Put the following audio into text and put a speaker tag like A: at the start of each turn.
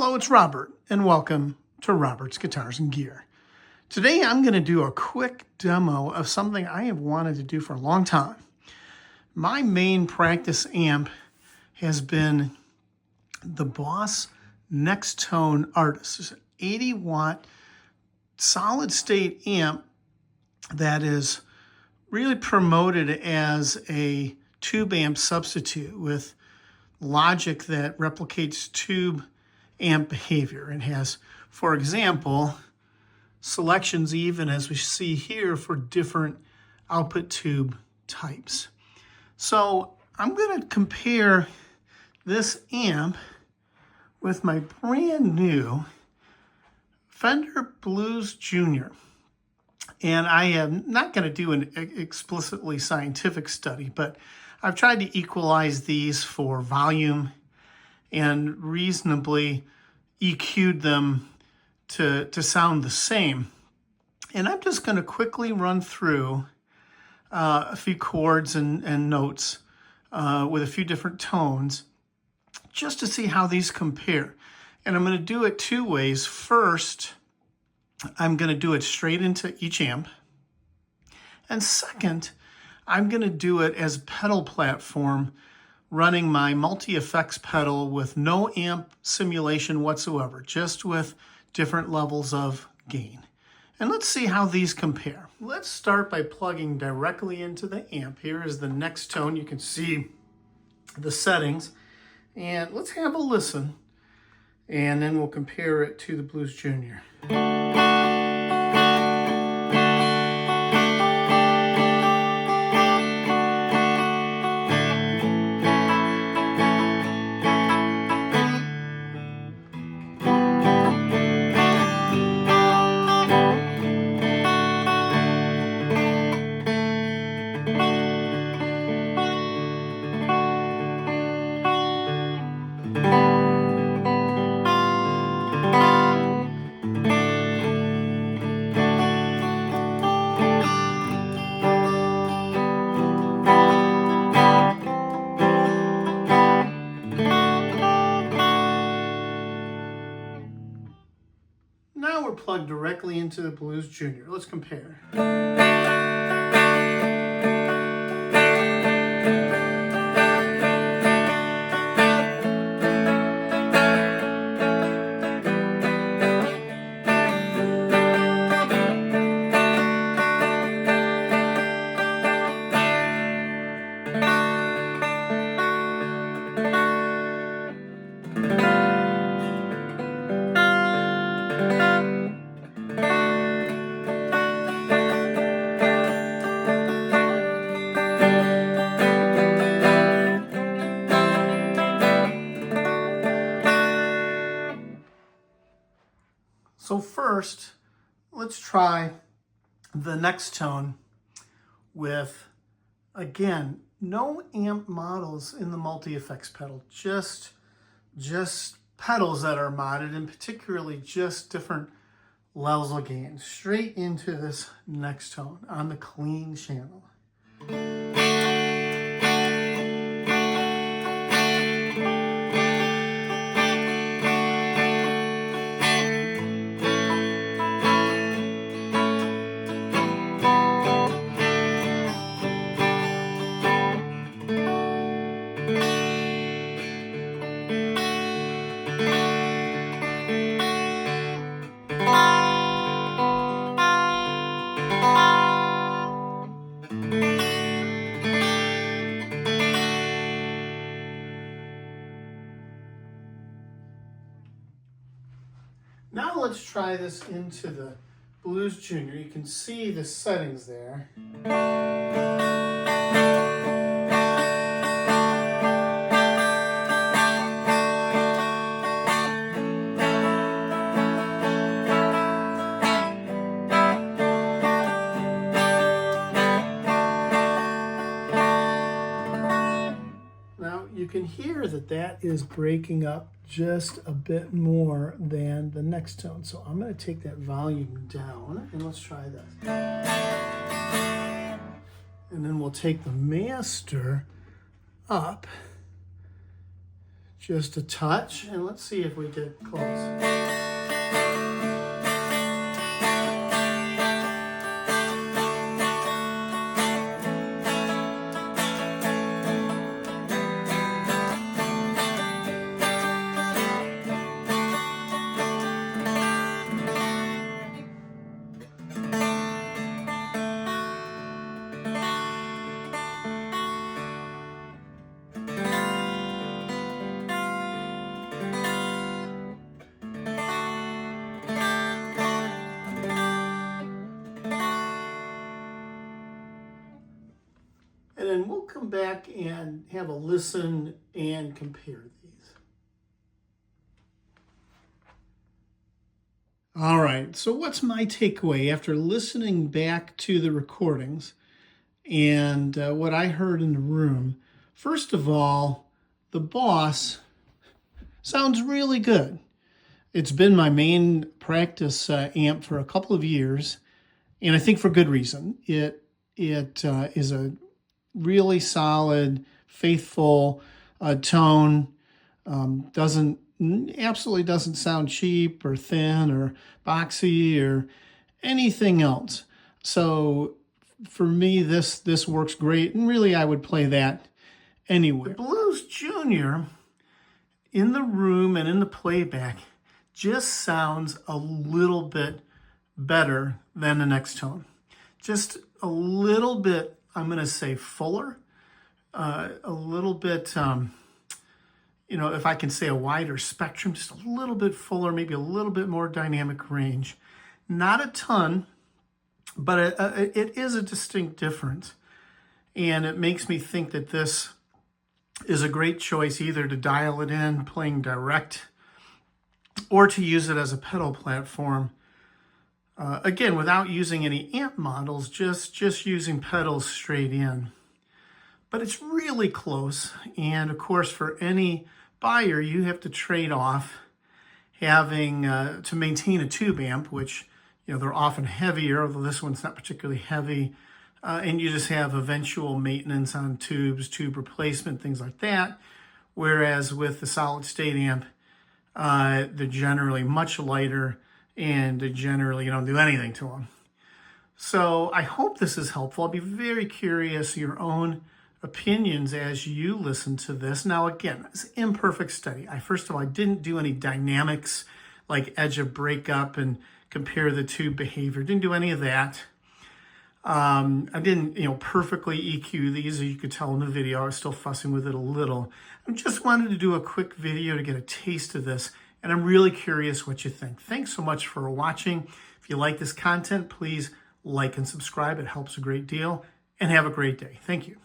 A: Hello, it's Robert, and welcome to Robert's Guitars and Gear. Today I'm going to do a quick demo of something I have wanted to do for a long time. My main practice amp has been the Boss Nextone Artist. It's an 80-watt solid-state amp that is really promoted as a tube amp substitute with logic that replicates tube amp behavior. It has, for example, selections even as we see here for different output tube types. So I'm going to compare this amp with my brand new Fender Blues Junior. And I am not going to do an explicitly scientific study, but I've tried to equalize these for volume and reasonably EQ'd them to sound the same. And I'm just going to quickly run through a few chords and notes with a few different tones just to see how these compare. And I'm going to do it two ways. First, I'm going to do it straight into each amp. And second, I'm going to do it as a pedal platform, running my multi-effects pedal with no amp simulation whatsoever, just with different levels of gain. And let's see how these compare. Let's start by plugging directly into the amp. Here is the Nextone. You can see the settings. And let's have a listen, and then we'll compare it to the Blues Junior. Now we're plugged directly into the Blues Junior. Let's compare. So first, let's try the Nextone with, again, no amp models in the multi-effects pedal, just pedals that are modded, and particularly just different levels of gain, straight into this Nextone on the clean channel. Now let's try this into the Blues Junior. You can see the settings there. Now you can hear that is breaking up just a bit more than the Nextone. So I'm going to take that volume down, and let's try this. And then we'll take the master up just a touch, and let's see if we get close. And then we'll come back and have a listen and compare these. All right, so what's my takeaway after listening back to the recordings and what I heard in the room? First of all, the Boss sounds really good. It's been my main practice amp for a couple of years, and I think for good reason. It is a really solid, faithful tone. Absolutely doesn't sound cheap or thin or boxy or anything else. So for me, this works great, and really I would play that anywhere. The Blues Junior in the room and in the playback just sounds a little bit better than the Nextone. Just a little bit, I'm going to say fuller, a little bit, if I can say a wider spectrum, just a little bit fuller, maybe a little bit more dynamic range. Not a ton, but it is a distinct difference. And it makes me think that this is a great choice either to dial it in playing direct or to use it as a pedal platform. Again, without using any amp models, just using pedals straight in. But it's really close. And of course, for any buyer, you have to trade off having to maintain a tube amp, which, they're often heavier, although this one's not particularly heavy. And you just have eventual maintenance on tubes, tube replacement, things like that. Whereas with the solid state amp, they're generally much lighter, and generally you don't do anything to them. So I hope this is helpful. I'll be very curious your own opinions as you listen to this. Now again, it's an imperfect study. First of all, I didn't do any dynamics like edge of breakup and compare the tube behavior. Didn't do any of that. I didn't, perfectly EQ these, as you could tell in the video. I was still fussing with it a little. I just wanted to do a quick video to get a taste of this, and I'm really curious what you think. Thanks so much for watching. If you like this content, please like and subscribe. It helps a great deal, and have a great day. Thank you.